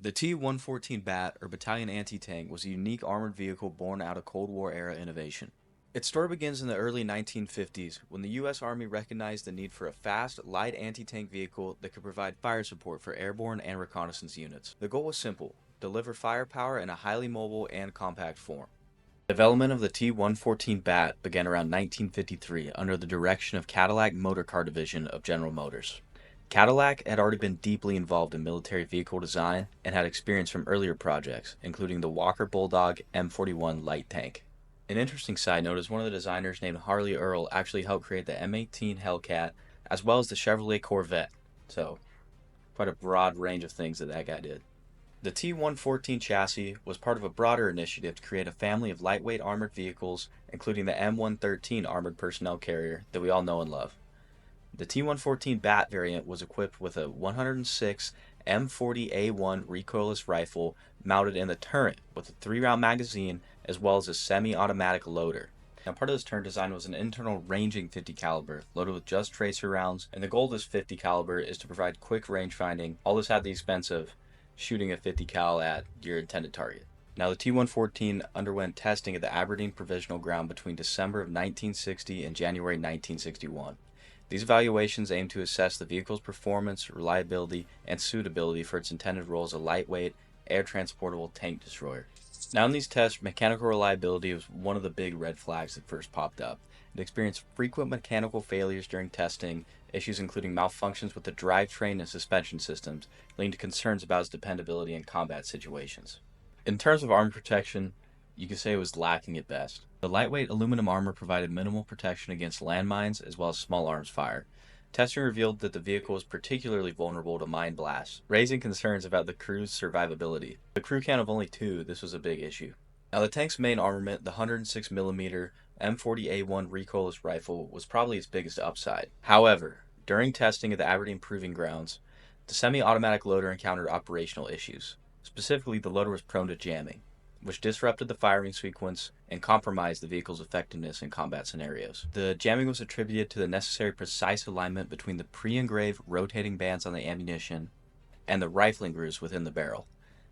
The T-114 BAT, or Battalion Anti-Tank, was a unique armored vehicle born out of Cold War-era innovation. Its story begins in the early 1950s, when the U.S. Army recognized the need for a fast, light anti-tank vehicle that could provide fire support for airborne and reconnaissance units. The goal was simple: deliver firepower in a highly mobile and compact form. Development of the T-114 BAT began around 1953 under the direction of Cadillac Motor Car Division of General Motors. Cadillac had already been deeply involved in military vehicle design and had experience from earlier projects, including the Walker Bulldog M41 light tank. An interesting side note is one of the designers named Harley Earl actually helped create the M18 Hellcat as well as the Chevrolet Corvette. So, quite a broad range of things that guy did. The T-114 chassis was part of a broader initiative to create a family of lightweight armored vehicles, including the M113 armored personnel carrier that we all know and love. The T-114 BAT variant was equipped with a 106 M40A1 recoilless rifle mounted in the turret with a 3-round magazine as well as a semi-automatic loader. Now, part of this turret design was an internal ranging 50 caliber loaded with just tracer rounds, and the goal of this 50 caliber is to provide quick range finding, all this at the expense of shooting a 50 cal at your intended target. Now, the T-114 underwent testing at the Aberdeen Provisional Ground between December of 1960 and January 1961. These evaluations aim to assess the vehicle's performance, reliability, and suitability for its intended role as a lightweight, air-transportable tank destroyer. Now, in these tests, mechanical reliability was one of the big red flags that first popped up. It experienced frequent mechanical failures during testing, issues including malfunctions with the drivetrain and suspension systems, leading to concerns about its dependability in combat situations. In terms of armor protection, you could say it was lacking at best. The lightweight aluminum armor provided minimal protection against landmines as well as small arms fire. Testing revealed that the vehicle was particularly vulnerable to mine blasts, raising concerns about the crew's survivability. The crew count of only 2, this was a big issue. Now, the tank's main armament, the 106mm M40A1 recoilless rifle, was probably its biggest upside. However, during testing at the Aberdeen Proving Grounds, the semi-automatic loader encountered operational issues. Specifically, the loader was prone to jamming, which disrupted the firing sequence and compromised the vehicle's effectiveness in combat scenarios. The jamming was attributed to the necessary precise alignment between the pre-engraved rotating bands on the ammunition and the rifling grooves within the barrel.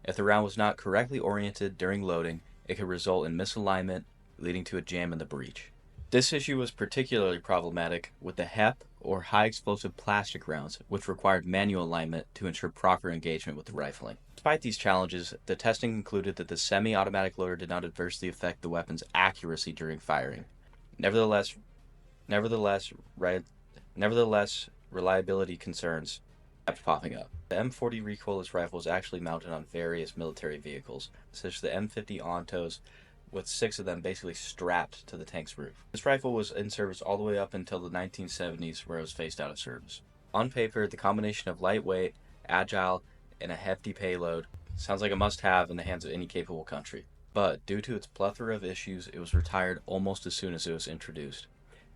If the round was not correctly oriented during loading, it could result in misalignment, leading to a jam in the breech. This issue was particularly problematic with the HEP, or high explosive plastic rounds, which required manual alignment to ensure proper engagement with the rifling. Despite these challenges, the testing concluded that the semi-automatic loader did not adversely affect the weapon's accuracy during firing. Nevertheless, reliability concerns kept popping up. The M40 recoilless rifle is actually mounted on various military vehicles, such as the M50 Ontos, with 6 of them basically strapped to the tank's roof. This rifle was in service all the way up until the 1970s, where it was phased out of service. On paper, the combination of lightweight, agile, and a hefty payload sounds like a must-have in the hands of any capable country. But due to its plethora of issues, it was retired almost as soon as it was introduced.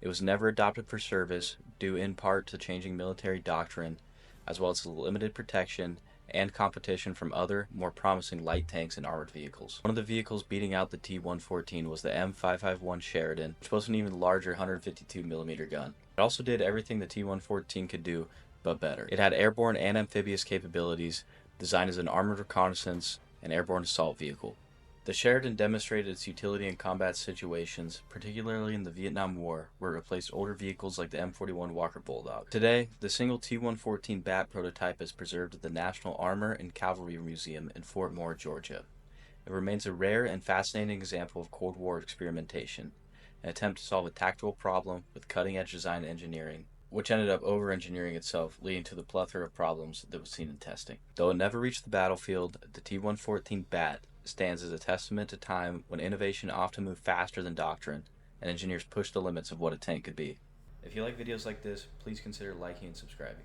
It was never adopted for service, due in part to changing military doctrine, as well as limited protection and competition from other, more promising light tanks and armored vehicles. One of the vehicles beating out the T-114 was the M551 Sheridan, which boasted an even larger 152mm gun. It also did everything the T-114 could do, but better. It had airborne and amphibious capabilities, designed as an armored reconnaissance and airborne assault vehicle. The Sheridan demonstrated its utility in combat situations, particularly in the Vietnam War, where it replaced older vehicles like the M41 Walker Bulldog. Today, the single T-114 BAT prototype is preserved at the National Armor and Cavalry Museum in Fort Moore, Georgia. It remains a rare and fascinating example of Cold War experimentation, an attempt to solve a tactical problem with cutting-edge design and engineering, which ended up over-engineering itself, leading to the plethora of problems that was seen in testing. Though it never reached the battlefield, the T-114 BAT stands as a testament to time when innovation often moved faster than doctrine, and engineers pushed the limits of what a tank could be. If you like videos like this, please consider liking and subscribing.